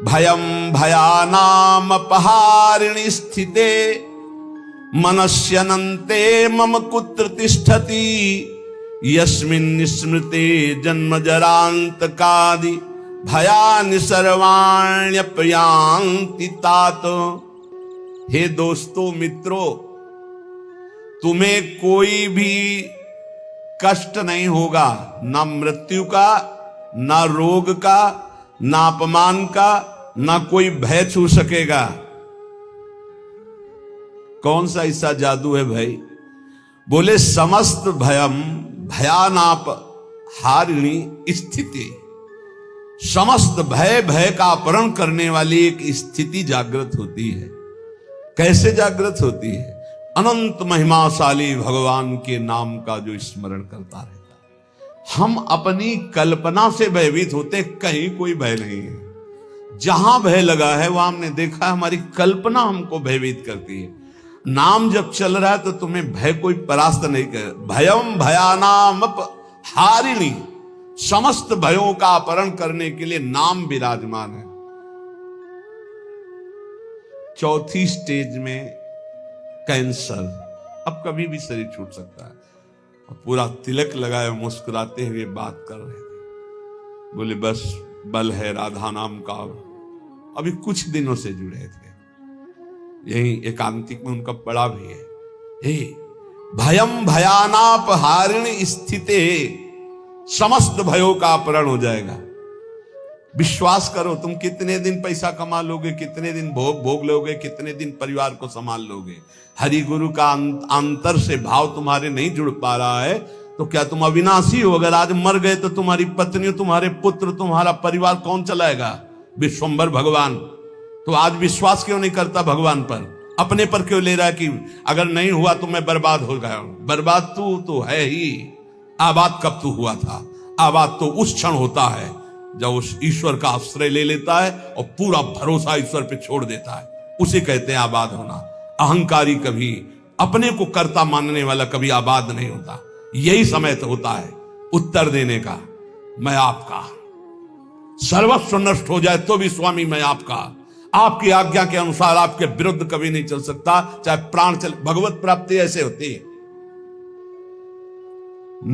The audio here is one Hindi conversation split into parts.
भयम भयानामपहारिणि स्थिते मनस्यनन्ते मम कुत्र तिष्ठति यस्मिन् स्मृते जन्म जरांतकादि भयानि सर्वाण्यपयांति तात। हे दोस्तों मित्रों, तुम्हें कोई भी कष्ट नहीं होगा, ना मृत्यु का, ना रोग का, ना अपमान का, ना कोई भय छू सकेगा। कौन सा ऐसा जादू है भाई? बोले समस्त भयम भयानाप हारिणी स्थिति, समस्त भय का अपहरण करने वाली एक स्थिति जागृत होती है। कैसे जागृत होती है? अनंत महिमाशाली भगवान के नाम का जो स्मरण करता रहता है। हम अपनी कल्पना से भयभीत होते, कहीं कोई भय नहीं है। जहां भय लगा है वहां हमने देखा हमारी कल्पना हमको भयभीत करती है। नाम जब चल रहा है तो तुम्हें भय कोई परास्त नहीं कर। भयम भयानामप हारिणी, समस्त भयों का अपहरण करने के लिए नाम विराजमान है। चौथी स्टेज में कैंसर, अब कभी भी शरीर छूट सकता है। और पूरा तिलक लगाए मुस्कुराते हुए बात कर रहे थे। बोले बस बल है राधा नाम का। अभी कुछ दिनों से जुड़े थे, यही एकांतिक में उनका पड़ा भी है। हे भयम भयानाप हारिणी स्थिते, समस्त भयों का अपहरण हो जाएगा। विश्वास करो, तुम कितने दिन पैसा कमा लोगे, कितने दिन भोग लोगे, कितने दिन परिवार को संभाल लोगे। हरि गुरु का अंतर से भाव तुम्हारे नहीं जुड़ पा रहा है तो क्या तुम अविनाशी हो? अगर आज मर गए तो तुम्हारी पत्नी, तुम्हारे पुत्र, तुम्हारा परिवार कौन चलाएगा? विश्वंभर भगवान। तो आज विश्वास क्यों नहीं करता भगवान पर? अपने पर क्यों ले रहा है कि अगर नहीं हुआ तो मैं बर्बाद हो गया हूं? बर्बाद तू तो है ही। आबाद कब तू हुआ था? आबाद तो उस क्षण होता है जब उस ईश्वर का आश्रय ले लेता है और पूरा भरोसा ईश्वर पे छोड़ देता है, उसे कहते हैं आबाद होना। अहंकारी कभी, अपने को कर्ता मानने वाला कभी आबाद नहीं होता। यही समय तो होता है उत्तर देने का, मैं आपका। सर्वस्व नष्ट हो जाए तो भी स्वामी मैं आपका। आपकी आज्ञा के अनुसार आपके विरुद्ध कभी नहीं चल सकता, चाहे प्राण चले। भगवत प्राप्ति ऐसे होती है।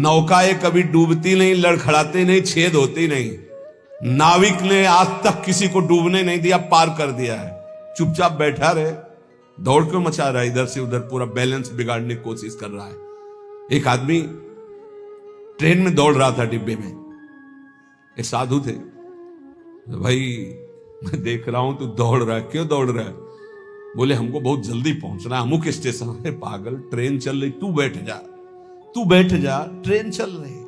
नौकाएं कभी डूबती नहीं, लड़खड़ाती नहीं, छेद होती नहीं। नाविक ने आज तक किसी को डूबने नहीं दिया, पार कर दिया है। चुपचाप बैठा रहे, दौड़ क्यों मचा रहा है? इधर से उधर पूरा बैलेंस बिगाड़ने की कोशिश कर रहा है। एक आदमी ट्रेन में दौड़ रहा था, डिब्बे में एक साधु थे। भाई मैं देख रहा हूं तू दौड़ रहा है, क्यों दौड़ रहा है? बोले हमको बहुत जल्दी पहुंचना है अमुक स्टेशन। है पागल, ट्रेन चल रही, तू बैठ जा, तू बैठ जा, ट्रेन चल रही।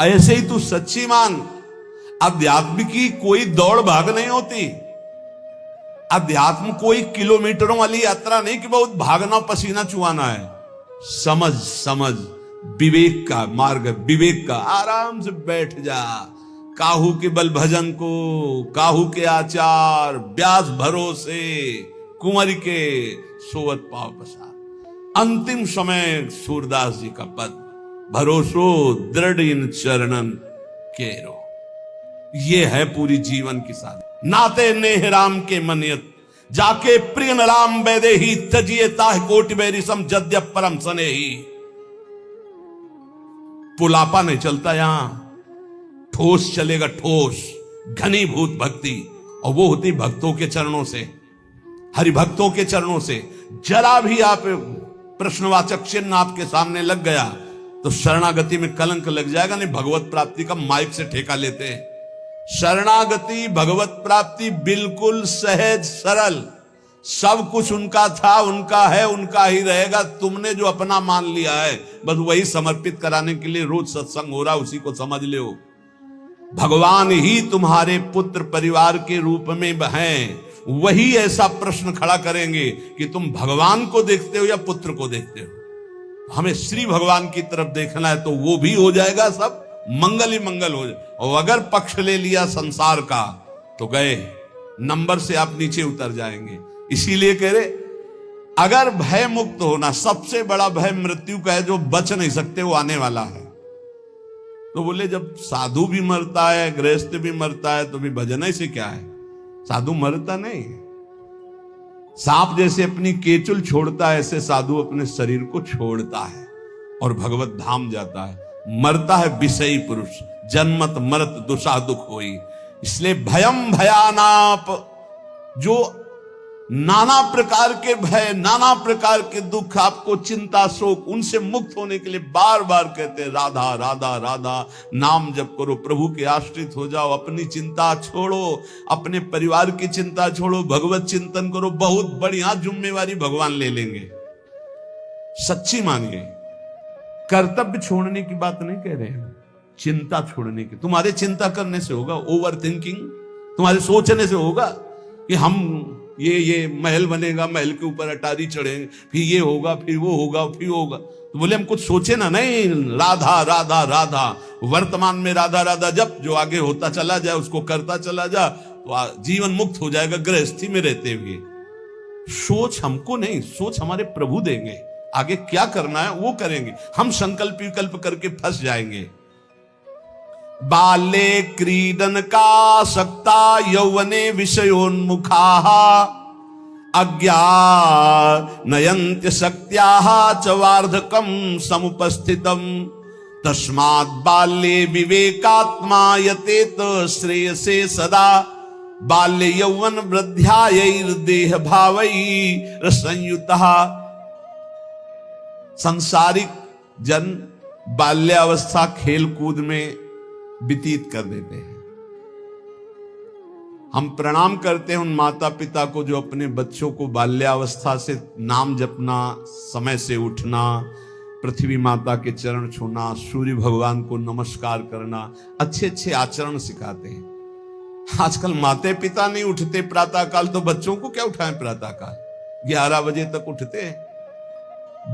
ऐसे ही तू सच्ची मान, अध्यात्म की कोई दौड़ भाग नहीं होती। अध्यात्म कोई किलोमीटरों वाली यात्रा नहीं कि बहुत भागना पसीना चुआना है। समझ समझ, विवेक का मार्ग, विवेक का। आराम से बैठ जा। काहू के बल भजन को, काहू के आचार, ब्यास भरोसे, कुंवर के सोवत पाव पसार। अंतिम समय सूरदास जी का पद, भरोसो दृढ़ इन चरणन केरो। ये है पूरी जीवन की साधना। नाते नेह राम के मनियत, जाके प्रिय राम बैदे ही, तजिए ताह कोटि बैरिसम जद्य परम सने ही। पुलापा नहीं चलता यहां, ठोस चलेगा, ठोस घनीभूत भक्ति। और वो होती भक्तों के चरणों से, हरिभक्तों के चरणों से। जरा भी आप प्रश्नवाचक चिन्ह आपके सामने लग गया तो शरणागति में कलंक लग जाएगा। नहीं, भगवत प्राप्ति का माइक से ठेका लेते हैं। शरणागति, भगवत प्राप्ति बिल्कुल सहज सरल। सब कुछ उनका था, उनका है, उनका ही रहेगा। तुमने जो अपना मान लिया है बस वही समर्पित कराने के लिए रोज सत्संग हो रहा, उसी को समझ लो। भगवान ही तुम्हारे पुत्र परिवार के रूप में हैं। वही ऐसा प्रश्न खड़ा करेंगे कि तुम भगवान को देखते हो या पुत्र को देखते हो। हमें श्री भगवान की तरफ देखना है तो वो भी हो जाएगा, सब मंगल ही मंगल हो जाए। और अगर पक्ष ले लिया संसार का तो गए, नंबर से आप नीचे उतर जाएंगे। इसीलिए कह रहे, अगर भय मुक्त होना, सबसे बड़ा भय मृत्यु का है, जो बच नहीं सकते, वो आने वाला है। तो बोले जब साधु भी मरता है, गृहस्थ भी मरता है, तो भी भजन से क्या है? साधु मरता नहीं। सांप जैसे अपनी केचुल छोड़ता है, ऐसे साधु अपने शरीर को छोड़ता है और भगवत धाम जाता है। मरता है विषयी पुरुष, जन्मत मरत दुषा दुख होई। इसलिए भयम भयानाप, जो नाना प्रकार के भय, नाना प्रकार के दुख, आपको चिंता शोक, उनसे मुक्त होने के लिए बार बार कहते हैं राधा राधा राधा। नाम जप करो, प्रभु के आश्रित हो जाओ, अपनी चिंता छोड़ो, अपने परिवार की चिंता छोड़ो, भगवत चिंतन करो। बहुत बढ़िया जिम्मेवारी भगवान ले लेंगे, सच्ची मानिए। कर्तव्य छोड़ने की बात नहीं कह रहे हैं, चिंता छोड़ने की। तुम्हारे चिंता करने से होगा, ओवर थिंकिंग, तुम्हारे सोचने से होगा कि हम ये महल बनेगा, महल के ऊपर अटारी चढ़ेंगे, फिर ये होगा, फिर वो होगा, फिर होगा। तो बोले हम कुछ सोचे ना, नहीं, राधा राधा राधा। वर्तमान में राधा राधा जब जो आगे होता चला जाए उसको करता चला जा, तो जीवन मुक्त हो जाएगा गृहस्थी में रहते हुए। सोच हमको नहीं, सोच हमारे प्रभु देंगे। आगे क्या करना है वो करेंगे, हम संकल्प विकल्प करके फंस जाएंगे। बाले क्रीडन का सक्ता यौवने विषयोन्मुखा अज्ञानयन्त्य शक्त्याः च वार्धकं समुपस्थितम् तस्मात् बाल्ये विवेकात्मा यतेत श्रेयसे सदा बाल्य यौवन वृद्ध्यायैर्देह भावैः संयुतः। सांसारिक जन बाल्यावस्था खेल कूद में व्यतीत कर देते हैं। हम प्रणाम करते हैं उन माता पिता को जो अपने बच्चों को बाल्यावस्था से नाम जपना, समय से उठना, पृथ्वी माता के चरण छूना, सूर्य भगवान को नमस्कार करना, अच्छे अच्छे आचरण सिखाते हैं। आजकल माता पिता नहीं उठते प्रातःकाल, तो बच्चों को क्या उठाएं प्रातःकाल, 11 बजे तक उठते हैं।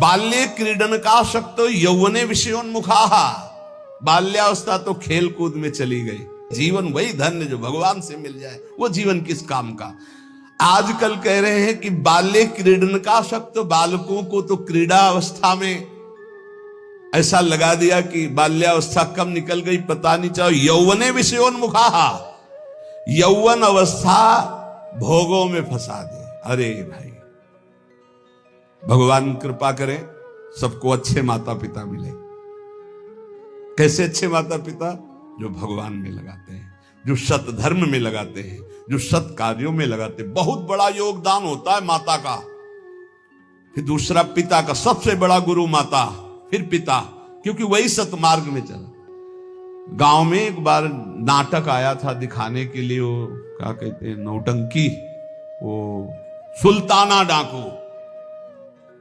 बाल्ये क्रीडन का शक्त यौवने विषयोन्मुखा, बाल्यावस्था तो खेल कूद में चली गई। जीवन वही धन्य जो भगवान से मिल जाए, वो जीवन किस काम का। आजकल कह रहे हैं कि बाल्य क्रीडन का शक्त, बालकों को तो क्रीड़ा अवस्था में ऐसा लगा दिया कि बाल्यावस्था कब निकल गई पता नहीं चला। यौवने विषयोन्मुखा, यौवन अवस्था भोगों में फंसा दे। अरे भाई, भगवान कृपा करें सबको अच्छे माता पिता मिले। कैसे अच्छे माता पिता? जो भगवान में लगाते हैं, जो सत धर्म में लगाते हैं, जो सत कार्यों में लगाते हैं। बहुत बड़ा योगदान होता है माता का, फिर दूसरा पिता का। सबसे बड़ा गुरु माता, फिर पिता, क्योंकि वही सतमार्ग में चला। गांव में एक बार नाटक आया था दिखाने के लिए, वो क्या कहते हैं, नौटंकी, वो सुल्ताना डाकू,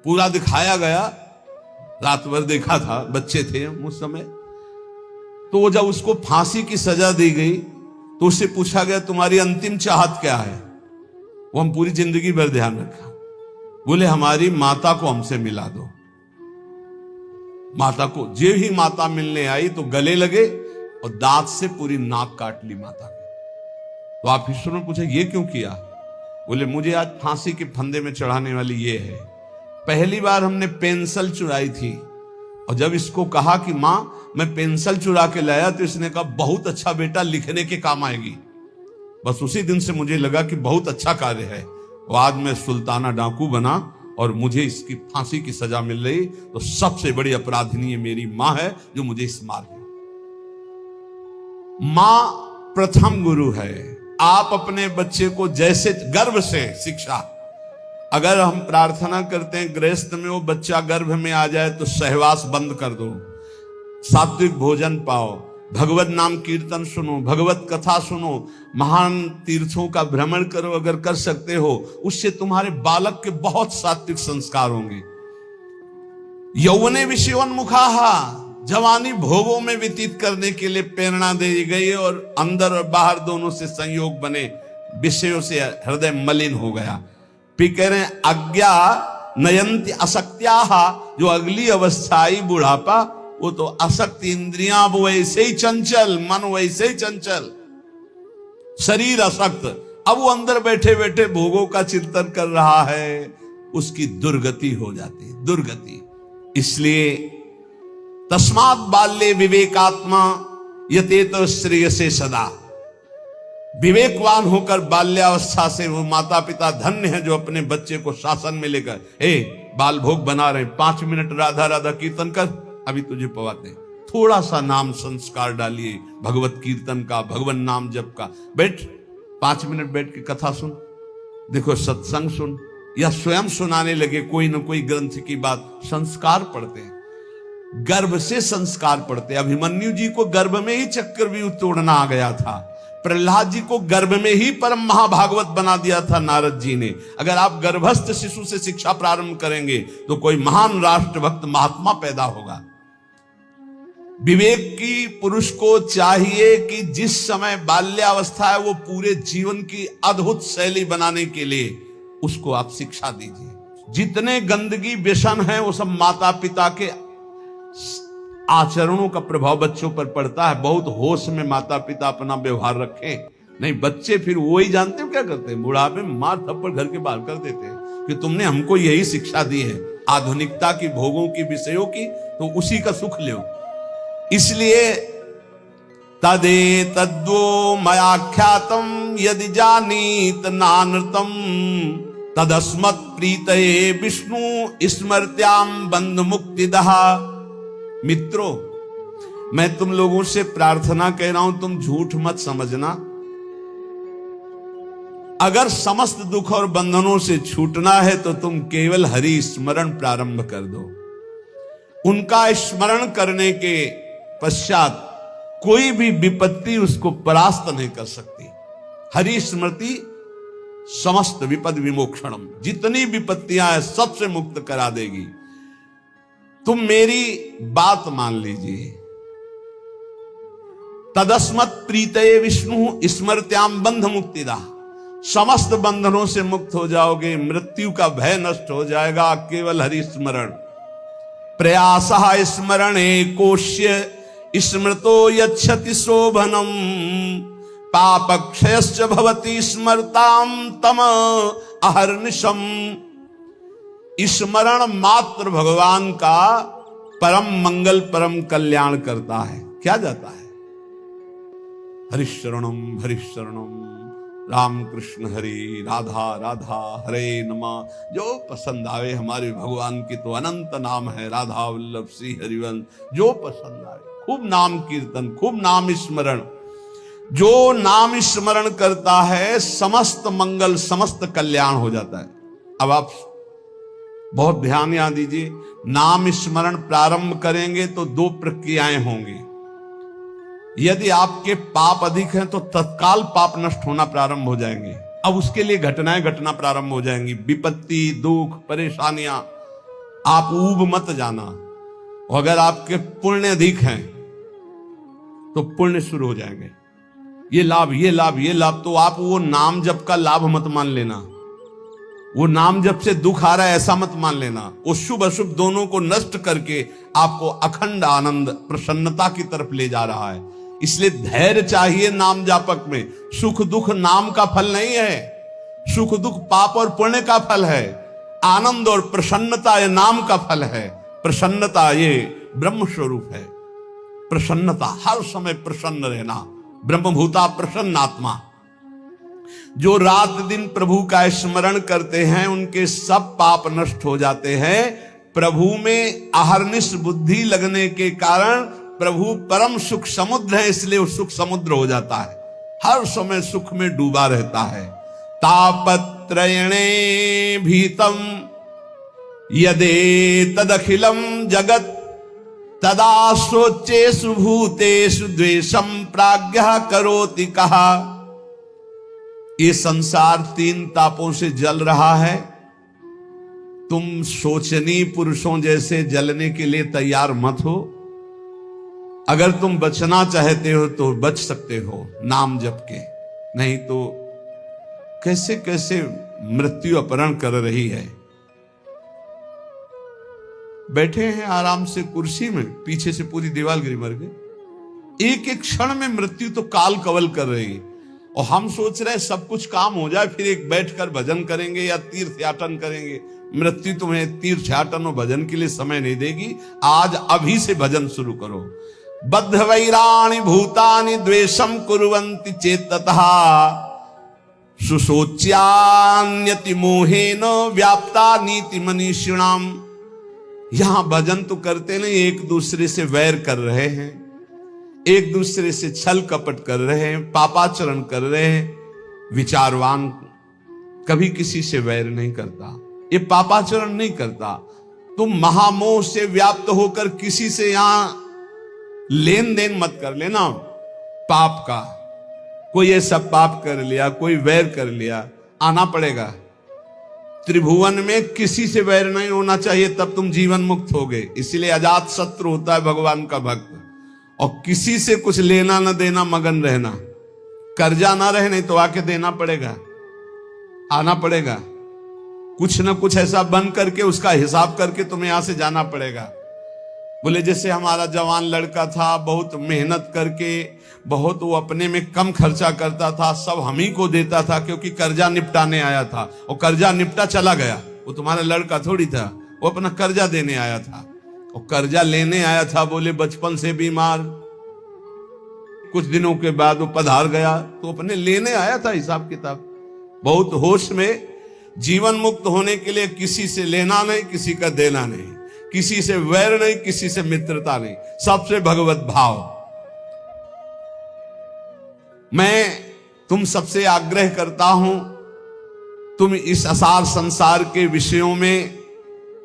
पूरा दिखाया गया। रात भर देखा था, बच्चे थे उस समय। तो जब उसको फांसी की सजा दी गई तो उससे पूछा गया तुम्हारी अंतिम चाहत क्या है? वो हम पूरी जिंदगी भर ध्यान रखा। बोले हमारी माता को हमसे मिला दो। माता को, जे ही माता मिलने आई तो गले लगे और दांत से पूरी नाक काट ली माता की। तो आप ईश्वर ने पूछा ये क्यों किया? बोले मुझे आज फांसी के फंदे में चढ़ाने वाली ये है। पहली बार हमने पेंसिल चुराई थी और जब इसको कहा कि मां मैं पेंसिल चुरा के लाया, तो इसने कहा बहुत अच्छा बेटा, लिखने के काम आएगी। बस उसी दिन से मुझे लगा कि बहुत अच्छा कार्य है। और आज मैं सुल्ताना डाकू बना और मुझे इसकी फांसी की सजा मिल रही, तो सबसे बड़ी अपराधिनी मेरी मां है जो मुझे इस मार गई। मां प्रथम गुरु है। आप अपने बच्चे को जैसे गर्भ से शिक्षा, अगर हम प्रार्थना करते हैं गृहस्थ में वो बच्चा गर्भ में आ जाए तो सहवास बंद कर दो, सात्विक भोजन पाओ, भगवत नाम कीर्तन सुनो, भगवत कथा सुनो, महान तीर्थों का भ्रमण करो अगर कर सकते हो, उससे तुम्हारे बालक के बहुत सात्विक संस्कार होंगे। यौवने विषयोन्मुखा, जवानी भोगों में व्यतीत करने के लिए प्रेरणा दी गई और अंदर और बाहर दोनों से संयोग बने, विषयों से हृदय मलिन हो गया। फिर कह रहे हैं अज्ञा नयंती असक्त्या, जो अगली अवस्था आई बुढ़ापा, वो तो असक्त, इंद्रियां वैसे ही चंचल, मन वैसे ही चंचल, शरीर असक्त। अब वो अंदर बैठे बैठे भोगों का चिंतन कर रहा है, उसकी दुर्गति हो जाती है, दुर्गति। इसलिए तस्मात् बाल्ये विवेकात्मा यतेत श्रेयसे सदा। विवेकवान होकर बाल्यावस्था से वो माता पिता धन्य है जो अपने बच्चे को शासन में लेकर, बाल भोग बना रहे, 5 मिनट राधा राधा कीर्तन कर, अभी तुझे पवाते हैं, थोड़ा सा नाम संस्कार डालिए, भगवत कीर्तन का, भगवान नाम जप का, बैठ 5 मिनट बैठ के कथा सुन, देखो सत्संग सुन, या स्वयं सुनाने लगे कोई न कोई ग्रंथ की बात। संस्कार पढ़ते हैं, गर्भ से संस्कार पढ़ते। अभिमन्यु जी को गर्भ में ही चक्रव्यूह तोड़ना आ गया था, प्रहलाद जी को गर्भ में ही परम महाभागवत बना दिया था नारद जी ने। अगर आप गर्भस्थ शिशु से शिक्षा प्रारंभ करेंगे तो कोई महान राष्ट्रभक्त महात्मा पैदा होगा। विवेक की पुरुष को चाहिए कि जिस समय बाल्यावस्था है वो पूरे जीवन की अद्भुत शैली बनाने के लिए उसको आप शिक्षा दीजिए। जितने गंदगी व्यसन है वो सब माता पिता के आचरणों का प्रभाव बच्चों पर पड़ता है। बहुत होश में माता पिता अपना व्यवहार रखें, नहीं बच्चे फिर वो ही जानते हो क्या करते हैं, बुढ़ापे में मार थप्पड़ घर के बाहर कर देते हैं कि तुमने हमको यही शिक्षा दी है आधुनिकता की, भोगों की, विषयों की, तो उसी का सुख लो। इसलिए तदे तद्वो मयाख्यातम यदि जानीत नानृतम तदस्मत् प्रीतये विष्णु स्मृत्याम बंध मुक्तिदहा। मित्रों, मैं तुम लोगों से प्रार्थना कह रहा हूं, तुम झूठ मत समझना। अगर समस्त दुख और बंधनों से छूटना है तो तुम केवल हरि स्मरण प्रारंभ कर दो। उनका स्मरण करने के पश्चात कोई भी विपत्ति उसको परास्त नहीं कर सकती। हरि स्मृति समस्त विपद विमोक्षणम, जितनी विपत्तियां हैं सबसे मुक्त करा देगी। तुम मेरी बात मान लीजिए। तदस्मत् प्रीतये विष्णु स्मृत्याम बंध मुक्तिदा, समस्त बंधनों से मुक्त हो जाओगे, मृत्यु का भय नष्ट हो जाएगा। केवल हरि स्मरण, प्रयासः स्मरणे कोश्य स्मृतो यच्छति शोभनम, पापक्षयश्च भवति स्मरताम तम अहर्निशम। स्मरण मात्र भगवान का परम मंगल परम कल्याण करता है। क्या जाता है? हरिशरणम हरिशरणम, राम कृष्ण हरि, राधा राधा, हरे नमः। जो पसंद आवे, हमारे भगवान की तो अनंत नाम है, राधा वल्लभ श्री हरिवंश, जो पसंद आए। खूब नाम कीर्तन, खूब नाम स्मरण। जो नाम स्मरण करता है समस्त मंगल समस्त कल्याण हो जाता है। अब आप बहुत ध्यान यहां दीजिए, नाम स्मरण प्रारंभ करेंगे तो 2 प्रक्रियाएं होंगी। यदि आपके पाप अधिक हैं तो तत्काल पाप नष्ट होना प्रारंभ हो जाएंगे। अब उसके लिए घटनाएं घटना प्रारंभ हो जाएंगी, विपत्ति, दुख, परेशानियां। आप ऊब मत जाना। अगर आपके पुण्य अधिक हैं तो पुण्य शुरू हो जाएंगे, ये लाभ ये लाभ ये लाभ। तो आप वो नाम जप का लाभ मत मान लेना, वो नाम जप से दुख आ रहा है ऐसा मत मान लेना। वो शुभ अशुभ दोनों को नष्ट करके आपको अखंड आनंद प्रसन्नता की तरफ ले जा रहा है। इसलिए धैर्य चाहिए नाम जापक में। सुख दुख नाम का फल नहीं है, सुख दुख पाप और पुण्य का फल है। आनंद और प्रसन्नता ये नाम का फल है। प्रसन्नता ये ब्रह्म स्वरूप है। प्रसन्नता, हर समय प्रसन्न रहना, ब्रह्मभूता प्रसन्न आत्मा। जो रात दिन प्रभु का स्मरण करते हैं उनके सब पाप नष्ट हो जाते हैं। प्रभु में अहर्निश बुद्धि लगने के कारण प्रभु परम सुख समुद्र है, इसलिए वो सुख समुद्र हो जाता है, हर समय सुख में डूबा रहता है। तापत्रयणे भीतम यदे तदखिलम जगत तदा सोचेषु भूतेषु द्वेषम प्राज्ञः करोति कहा। ये संसार 3 तापों से जल रहा है। तुम शोचनीय पुरुषों जैसे जलने के लिए तैयार मत हो। अगर तुम बचना चाहते हो तो बच सकते हो नाम जप के, नहीं तो कैसे कैसे मृत्यु अपहरण कर रही है। बैठे हैं आराम से कुर्सी में, पीछे से पूरी दीवार गिरी मर गई। एक एक क्षण में मृत्यु तो काल कवल कर रही है और हम सोच रहे हैं सब कुछ काम हो जाए फिर एक बैठकर भजन करेंगे या तीर्थयाटन करेंगे। मृत्यु तुम्हें तीर्थयाटन और भजन के लिए समय नहीं देगी। आज अभी से भजन शुरू करो। बद्ध वैराणि भूतानि द्वेषम कुर्वन्ति चेततः सुशोच्यान्यति मोहेन व्याप्ता नीति मनीषिणाम। यहां भजन तो करते नहीं, एक दूसरे से वैर कर रहे हैं, एक दूसरे से छल कपट कर रहे हैं, पापाचरण कर रहे हैं। विचारवान कभी किसी से वैर नहीं करता, ये पापाचरण नहीं करता। तुम महामोह से व्याप्त होकर किसी से यहां लेन देन मत कर लेना पाप का। कोई ऐसा पाप कर लिया, कोई वैर कर लिया, आना पड़ेगा। त्रिभुवन में किसी से वैर नहीं होना चाहिए, तब तुम जीवन मुक्त होगे। इसलिए अजात शत्रु होता है भगवान का भक्त। और किसी से कुछ लेना ना देना, मगन रहना, कर्जा ना रहे, नहीं तो आके देना पड़ेगा, आना पड़ेगा। कुछ ना कुछ ऐसा बन करके उसका हिसाब करके तुम्हें यहां से जाना पड़ेगा। बोले जैसे हमारा जवान लड़का था, बहुत मेहनत करके, बहुत वो अपने में कम खर्चा करता था, सब हम ही को देता था क्योंकि कर्जा निपटाने आया था। और कर्जा निपटा चला गया, वो तुम्हारा लड़का थोड़ी था, वो अपना कर्जा देने आया था। और कर्जा लेने आया था, बोले बचपन से बीमार, कुछ दिनों के बाद वो पधार गया, तो अपने लेने आया था हिसाब किताब। बहुत होश में। जीवन मुक्त होने के लिए किसी से लेना नहीं, किसी का देना नहीं, किसी से वैर नहीं, किसी से मित्रता नहीं, सबसे भगवत भाव। मैं तुम सबसे आग्रह करता हूं, तुम इस असार संसार के विषयों में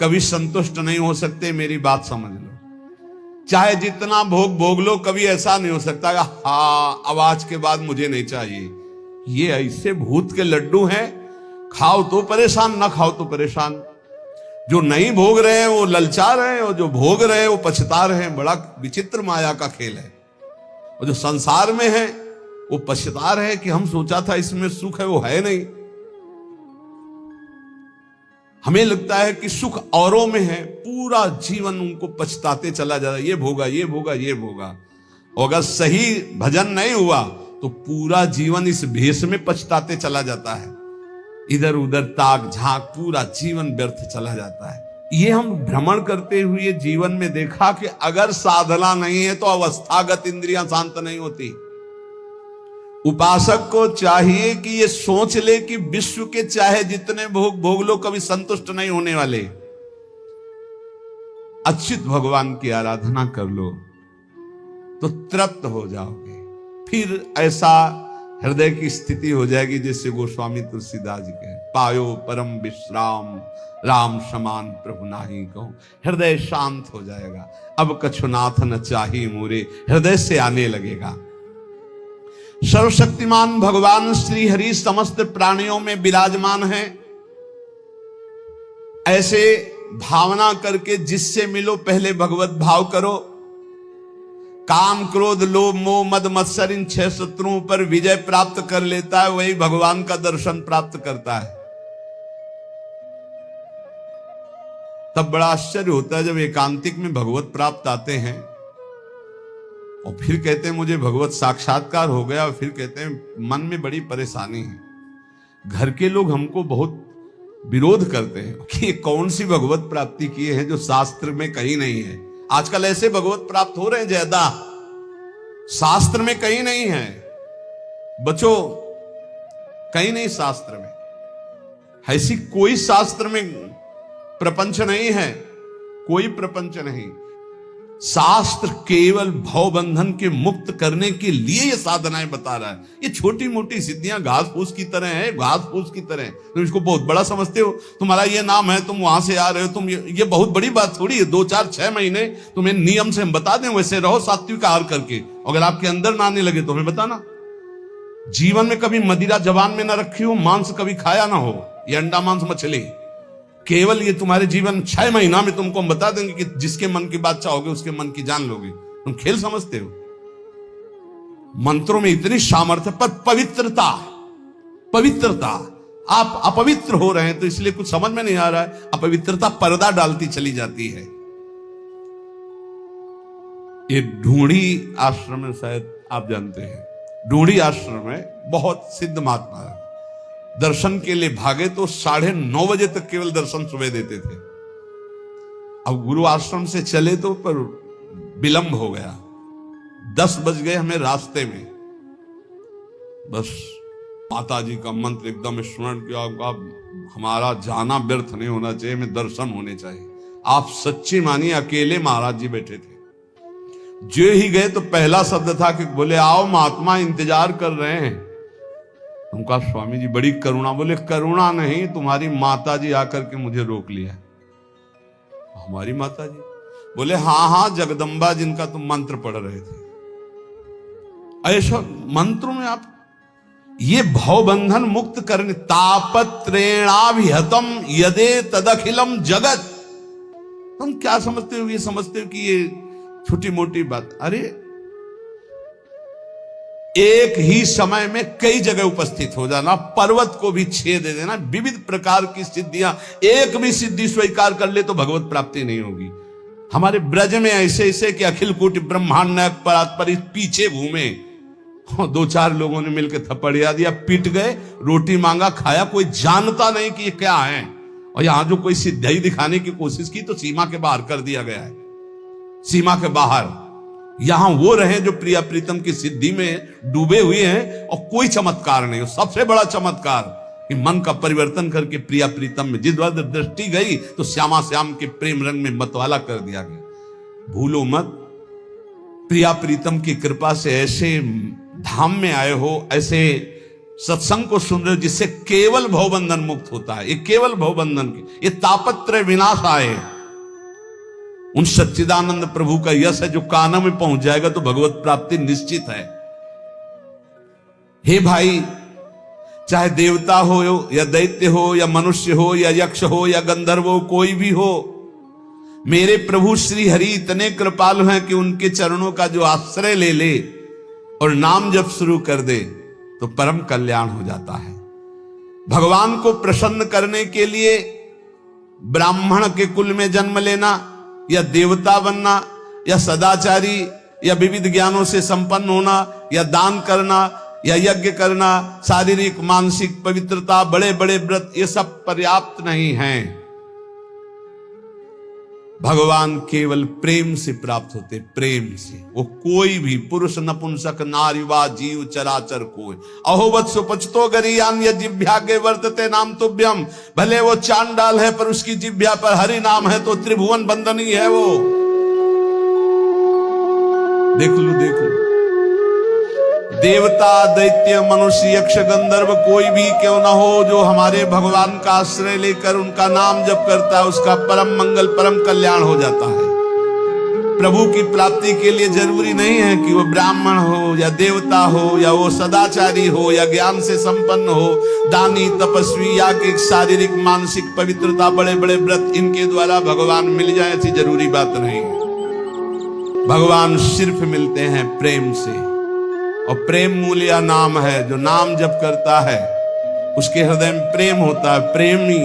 कभी संतुष्ट नहीं हो सकते, मेरी बात समझ लो। चाहे जितना भोग भोग लो, कभी ऐसा नहीं हो सकता हाँ अब आज के बाद मुझे नहीं चाहिए। ये ऐसे भूत के लड्डू हैं, खाओ तो परेशान, ना खाओ तो परेशान। जो नहीं भोग रहे हैं वो ललचा रहे हैं, और जो भोग रहे हैं वो पछता रहे हैं। बड़ा विचित्र माया का खेल है। और जो संसार में है वो पछता रहे हैं कि हम सोचा था इसमें सुख है, वो है नहीं। हमें लगता है कि सुख औरों में है, पूरा जीवन उनको पछताते चला जाता है, ये भोगा, ये भोगा, ये भोगा। और अगर सही भजन नहीं हुआ तो पूरा जीवन इस भेष में पछताते चला जाता है। इधर उधर ताक झांक, पूरा जीवन व्यर्थ चला जाता है। ये हम भ्रमण करते हुए जीवन में देखा कि अगर साधना नहीं है तो अवस्थागत इंद्रियां शांत नहीं होती। उपासक को चाहिए कि ये सोच ले कि विश्व के चाहे जितने भोग भोग लो, कभी संतुष्ट नहीं होने वाले। अच्युत भगवान की आराधना कर लो तो तृप्त हो जाओगे। फिर ऐसा हृदय की स्थिति हो जाएगी जैसे गोस्वामी तुलसीदास जी कहे, पायो परम विश्राम राम समान प्रभु नाही कहूं। हृदय शांत हो जाएगा। अब कछुनाथ न चाही मोरे, हृदय से आने लगेगा। सर्वशक्तिमान भगवान श्री हरि समस्त प्राणियों में विराजमान है। ऐसे भावना करके जिससे मिलो पहले भगवत भाव करो। काम क्रोध लोभ मोह मद मत्सर इन 6 शत्रुओं पर विजय प्राप्त कर लेता है, वही भगवान का दर्शन प्राप्त करता है। तब बड़ा आश्चर्य होता है जब एकांतिक में भगवत प्राप्त आते हैं और फिर कहते हैं मुझे भगवत साक्षात्कार हो गया, और फिर कहते हैं मन में बड़ी परेशानी है। घर के लोग हमको बहुत विरोध करते हैं कि कौन सी भगवत प्राप्ति किए हैं जो शास्त्र में कहीं नहीं है। आजकल ऐसे भगवत प्राप्त हो रहे हैं ज्यादा, शास्त्र में कहीं नहीं है। बच्चों, कहीं नहीं शास्त्र में। ऐसी कोई शास्त्र में प्रपंच नहीं है, कोई प्रपंच नहीं। शास्त्र केवल भव बंधन के मुक्त करने के लिए ये साधनाएं बता रहा है। ये छोटी मोटी सिद्धियां घास फूस की तरह है, घास फूस की तरह। तुम इसको बहुत बड़ा समझते हो। तुम्हारा ये नाम है, तुम वहां से आ रहे हो, तुम ये बहुत बड़ी बात थोड़ी है। 2 4 6 महीने तुम्हें नियम से हम बता दें, वैसे रहो सात्विक आहार करके। अगर आपके अंदर ना आने लगे तो हमें बताना। जीवन में कभी मदिरा जबान में ना रखी हो, मांस कभी खाया ना हो, ये अंडा मांस मछली, केवल ये तुम्हारे जीवन 6 महीना में तुमको हम बता देंगे कि जिसके मन की बात चाहोगे उसके मन की जान लोगे। तुम खेल समझते हो। मंत्रों में इतनी सामर्थ्य, पर पवित्रता, पवित्रता, आप अपवित्र हो रहे हैं तो इसलिए कुछ समझ में नहीं आ रहा है। अपवित्रता पर्दा डालती चली जाती है। ये ढूंढी आश्रम में, शायद आप जानते हैं, ढूंढी आश्रम में बहुत सिद्ध महात्मा है। दर्शन के लिए भागे तो 9:30 बजे तक केवल दर्शन सुबह देते थे। अब गुरु आश्रम से चले तो पर विलंब हो गया, 10 बज गए हमें रास्ते में, बस माता जी का मंत्र एकदम स्मरण किया, हमारा जाना व्यर्थ नहीं होना चाहिए, हमें दर्शन होने चाहिए। आप सच्ची मानिए, अकेले महाराज जी बैठे थे, जो ही गए तो पहला शब्द था कि बोले आओ महात्मा इंतजार कर रहे हैं। उनका स्वामी जी बड़ी करुणा, बोले करुणा नहीं, तुम्हारी माता जी आकर के मुझे रोक लिया। हमारी माता जी? बोले हाँ हाँ, जगदम्बा जिनका तुम मंत्र पढ़ रहे थे। ऐसा मंत्रों में आप ये भवबंधन मुक्त करने, तापत्रेणाभिहतम यदे तदखिलम जगत। तुम क्या समझते हो? ये समझते हो कि ये छोटी मोटी बात? अरे एक ही समय में कई जगह उपस्थित हो जाना, पर्वत को भी छेद दे देना, विविध प्रकार की सिद्धियां, एक भी सिद्धि स्वीकार कर ले तो भगवत प्राप्ति नहीं होगी। हमारे ब्रज में ऐसे ऐसे कि अखिल कोटि ब्रह्मांड नायक परात्पर पीछे घूमे, 2-4 लोगों ने मिलकर थप्पड़िया दिया, पीट गए, रोटी मांगा, खाया, कोई जानता नहीं कि ये क्या है। और यहां जो कोई सिद्धि दिखाने की कोशिश की तो सीमा के बाहर कर दिया गया है, सीमा के बाहर। यहां वो रहे जो प्रिया प्रीतम की सिद्धि में डूबे हुए हैं और कोई चमत्कार नहीं। सबसे बड़ा चमत्कार कि मन का परिवर्तन करके प्रिया प्रीतम में जिस वक्त दृष्टि गई तो श्यामा श्याम के प्रेम रंग में मतवाला कर दिया गया। भूलो मत, प्रिया प्रीतम की कृपा से ऐसे धाम में आए हो, ऐसे सत्संग को सुन रहे हो जिससे केवल भवबंधन मुक्त होता है। ये केवल भवबंधन के, ये तापत्रय विनाश आए, उन सच्चिदानंद प्रभु का यश है जो कानों में पहुंच जाएगा तो भगवत प्राप्ति निश्चित है। हे भाई, चाहे देवता हो या दैत्य हो या मनुष्य हो या यक्ष हो या गंधर्व हो, कोई भी हो, मेरे प्रभु श्री हरि इतने कृपालु हैं कि उनके चरणों का जो आश्रय ले ले और नाम जप शुरू कर दे तो परम कल्याण हो जाता है। भगवान को प्रसन्न करने के लिए ब्राह्मण के कुल में जन्म लेना या देवता बनना या सदाचारी या विविध ज्ञानों से संपन्न होना या दान करना या यज्ञ करना, शारीरिक मानसिक पवित्रता, बड़े बड़े व्रत, ये सब पर्याप्त नहीं हैं। भगवान केवल प्रेम से प्राप्त होते, प्रेम से। वो कोई भी पुरुष नपुंसक नारीवा जीव चराचर कोई, अहोवत सुपचतो गरियान या जिभ्या के वर्तते नाम तुभ्यम। भले वो चांडाल है पर उसकी जिभ्या पर हरि नाम है तो त्रिभुवन बंदनी है वो। देख लो देख लो, देवता दैत्य मनुष्य यक्ष गंधर्व कोई भी क्यों ना हो, जो हमारे भगवान का आश्रय लेकर उनका नाम जप करता है उसका परम मंगल परम कल्याण हो जाता है। प्रभु की प्राप्ति के लिए जरूरी नहीं है कि वो ब्राह्मण हो या देवता हो या वो सदाचारी हो या ज्ञान से संपन्न हो, दानी तपस्वी या कि शारीरिक मानसिक पवित्रता, बड़े बड़े व्रत, इनके द्वारा भगवान मिल जाए ऐसी जरूरी बात नहीं। भगवान सिर्फ मिलते हैं प्रेम से, और प्रेम मूल्य नाम है। जो नाम जप करता है उसके हृदय में प्रेम होता है। प्रेमी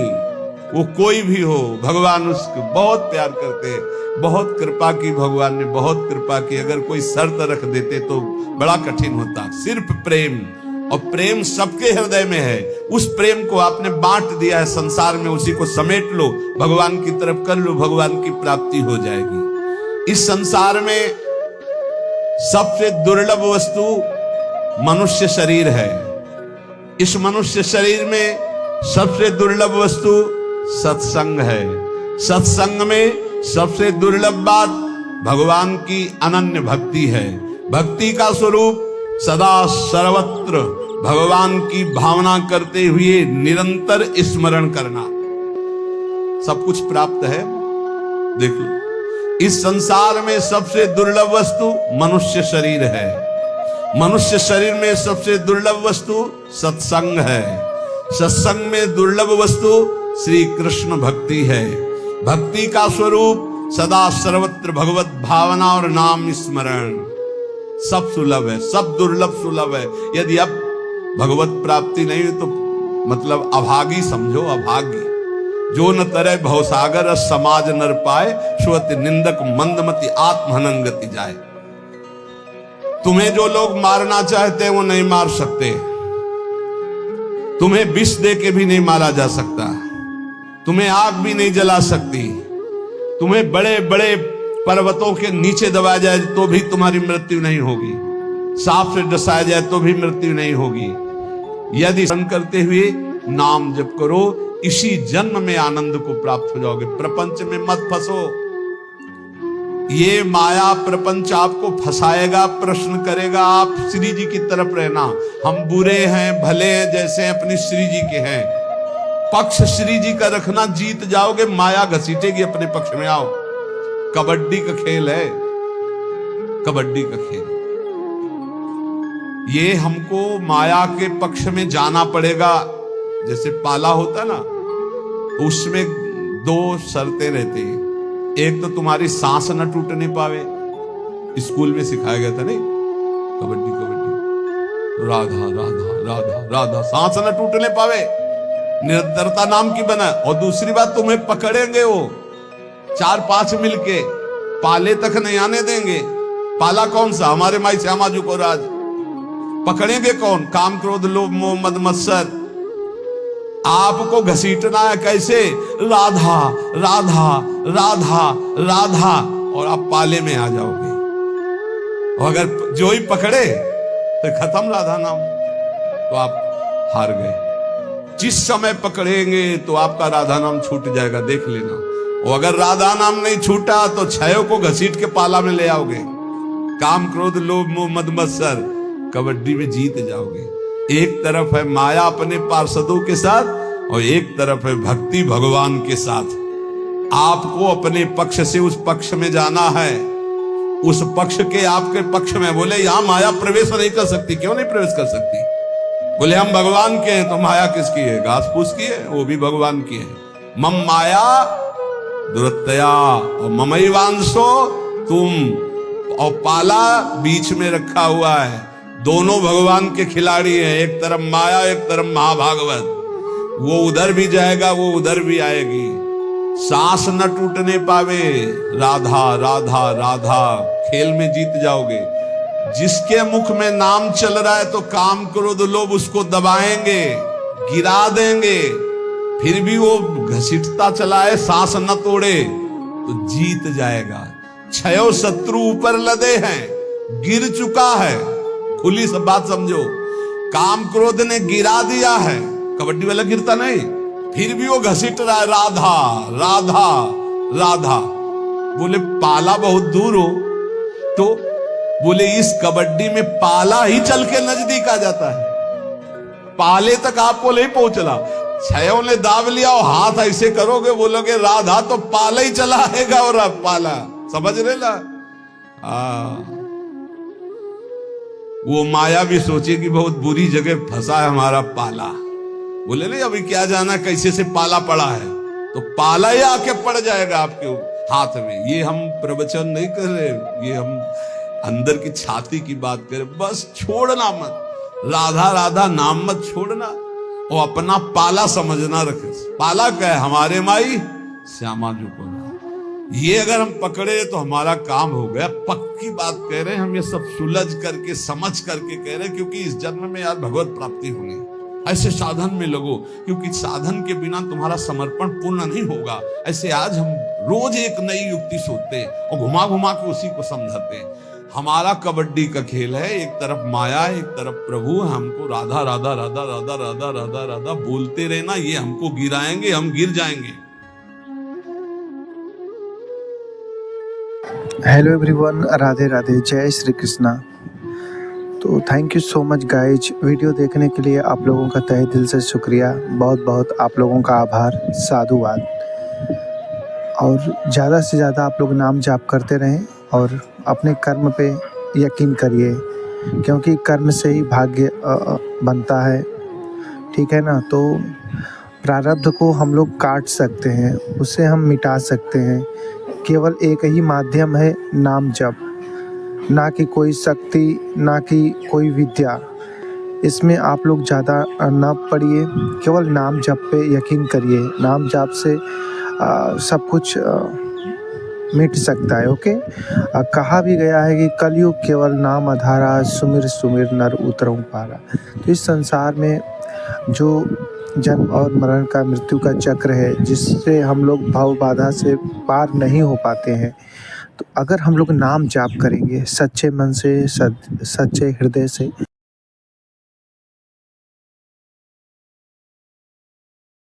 वो कोई भी हो, भगवान उसको बहुत प्यार करते हैं। बहुत कृपा की भगवान ने, बहुत कृपा की। अगर कोई शर्त रख देते तो बड़ा कठिन होता। सिर्फ प्रेम, और प्रेम सबके हृदय में है। उस प्रेम को आपने बांट दिया है संसार में, उसी को समेट लो, भगवान की तरफ कर लो, भगवान की प्राप्ति हो जाएगी। इस संसार में सबसे दुर्लभ वस्तु मनुष्य शरीर है। इस मनुष्य शरीर में सबसे दुर्लभ वस्तु सत्संग है। सत्संग में सबसे दुर्लभ बात भगवान की अनन्य भक्ति है। भक्ति का स्वरूप सदा सर्वत्र भगवान की भावना करते हुए निरंतर स्मरण करना। सब कुछ प्राप्त है। देख लो, इस संसार में सबसे दुर्लभ वस्तु मनुष्य शरीर है। मनुष्य शरीर में सबसे दुर्लभ वस्तु सत्संग है। सत्संग में दुर्लभ वस्तु श्री कृष्ण भक्ति है। भक्ति का स्वरूप सदा सर्वत्र भगवत भावना और नाम स्मरण। सब सुलभ है, सब दुर्लभ सुलभ है। यदि अब भगवत प्राप्ति नहीं है तो मतलब अभागी समझो, अभागी। जो न तरे भवसागर समाज नर पाए, श्रुति निंदक मंदमति आत्महनंगति जाए। तुम्हें जो लोग मारना चाहते हैं वो नहीं मार सकते। तुम्हें विष दे के भी नहीं मारा जा सकता। तुम्हें आग भी नहीं जला सकती। तुम्हें बड़े बड़े पर्वतों के नीचे दबाया जाए तो भी तुम्हारी मृत्यु नहीं होगी, सांप से डसाया जाए तो भी मृत्यु नहीं होगी। यदि स्मरण करते हुए नाम जप करो, इसी जन्म में आनंद को प्राप्त हो जाओगे। प्रपंच में मत फंसो, ये माया प्रपंच आपको फंसाएगा, प्रश्न करेगा। आप श्री जी की तरफ रहना। हम बुरे हैं भले हैं जैसे अपनी श्री जी के हैं, पक्ष श्री जी का रखना, जीत जाओगे। माया घसीटेगी अपने पक्ष में। आओ, कबड्डी का खेल है, कबड्डी का खेल। ये हमको माया के पक्ष में जाना पड़ेगा। जैसे पाला होता ना, उसमें दो शर्तें रहती हैं। एक तो तुम्हारी सांस न टूटने पावे, स्कूल में सिखाया गया था नहीं, कबड्डी कबड्डी, राधा राधा राधा राधा, सांस न टूटने पावे, निरंतरता नाम की बना। और दूसरी बात, तुम्हें पकड़ेंगे वो 4-5 मिलके, पाले तक नहीं आने देंगे। पाला कौन सा? हमारे माई श्यामा जी को राज। पकड़ेंगे कौन? काम क्रोध लोभ मोह मद मत्सर। आपको घसीटना है कैसे? राधा राधा राधा राधा, और आप पाले में आ जाओगे। और अगर जो ही पकड़े तो खत्म राधा नाम, तो आप हार गए। जिस समय पकड़ेंगे तो आपका राधा नाम छूट जाएगा, देख लेना। और अगर राधा नाम नहीं छूटा तो छयों को घसीट के पाला में ले आओगे। काम क्रोध लोभ मोह मद मत्सर, कबड्डी में जीत जाओगे। एक तरफ है माया अपने पार्षदों के साथ, और एक तरफ है भक्ति भगवान के साथ। आपको अपने पक्ष से उस पक्ष में जाना है, उस पक्ष के आपके पक्ष में। बोले यहां माया प्रवेश नहीं कर सकती। क्यों नहीं प्रवेश कर सकती? बोले हम भगवान के हैं। तो माया किसकी है? घास फूस की है, वो भी भगवान की है। मम माया दुरत्या और ममैवांशो तुम, और पाला बीच में रखा हुआ है। दोनों भगवान के खिलाड़ी हैं, एक तरफ माया एक तरफ महाभागवत। वो उधर भी जाएगा, वो उधर भी आएगी। सांस न टूटने पावे, राधा राधा राधा, खेल में जीत जाओगे। जिसके मुख में नाम चल रहा है तो काम क्रोध लोभ उसको दबाएंगे, गिरा देंगे, फिर भी वो घसीटता चला है, सांस न तोड़े तो जीत जाएगा। छयो शत्रु ऊपर लदे हैं, गिर चुका है। खुली सब बात समझो, काम क्रोध ने गिरा दिया है। कबड्डी वाला गिरता नहीं, फिर भी वो घसीट रहा है, राधा राधा राधा। बोले पाला बहुत दूर हो तो? बोले इस कबड्डी में पाला ही चल के नजदीक आ जाता है, पाले तक आपको नहीं पहुंचना। छयों ने दाब लिया और हाथ ऐसे करोगे, बोलोगे राधा, तो पाला ही चला आएगा। और अब पाला समझ रहे ना? वो माया भी सोचेगी बहुत बुरी जगह फंसा है हमारा पाला। बोले नहीं अभी क्या जाना कैसे से पाला पड़ा है, तो पाला ही आके पड़ जाएगा आपके हाथ में। ये हम प्रवचन नहीं कर रहे, ये हम अंदर की छाती की बात करें। बस छोड़ना मत, राधा राधा नाम मत छोड़ना, और अपना पाला समझना रखे। पाला क्या है? हमारे माई श्यामा जी को। ये अगर हम पकड़े तो हमारा काम हो गया। पक्की बात कह रहे हैं हम, ये सब सुलझ करके समझ करके कह रहे हैं, क्योंकि इस जन्म में यार भगवत प्राप्ति होनी है। ऐसे साधन में लगो, क्योंकि साधन के बिना तुम्हारा समर्पण पूर्ण नहीं होगा। ऐसे आज हम रोज एक नई युक्ति सोचते हैं और घुमा घुमा के उसी को समझाते हैं। हमारा कबड्डी का खेल है, एक तरफ माया एक तरफ प्रभु। हमको राधा राधा राधा राधा राधा राधा राधा बोलते रहना, ये हमको गिराएंगे, हम गिर जाएंगे। हेलो एवरीवन, राधे राधे, जय श्री कृष्णा। तो thank you so much guys, video देखने के लिए आप लोगों का तहे दिल से शुक्रिया। बहुत बहुत आप लोगों का आभार, साधुवाद। और ज़्यादा से ज़्यादा आप लोग नाम जाप करते रहें और अपने कर्म पे यकीन करिए, क्योंकि कर्म से ही भाग्य बनता है। ठीक है ना? तो प्रारब्ध को हम लोग काट सकते हैं, उसे हम मिटा सकते हैं। केवल एक ही माध्यम है, नाम जप। ना कि कोई शक्ति, ना कि कोई विद्या। इसमें आप लोग ज़्यादा न पढ़िए, केवल नाम जप पे यकीन करिए। नाम जाप से सब कुछ मिट सकता है। ओके, कहा भी गया है कि कलयुग केवल नाम आधारा, सुमिर सुमिर नर उतरऊं पारा। तो इस संसार में जो जन्म और मरण का, मृत्यु का चक्र है, जिससे हम लोग भाव बाधा से पार नहीं हो पाते हैं, तो अगर हम लोग नाम जाप करेंगे सच्चे मन से, सच्चे हृदय से,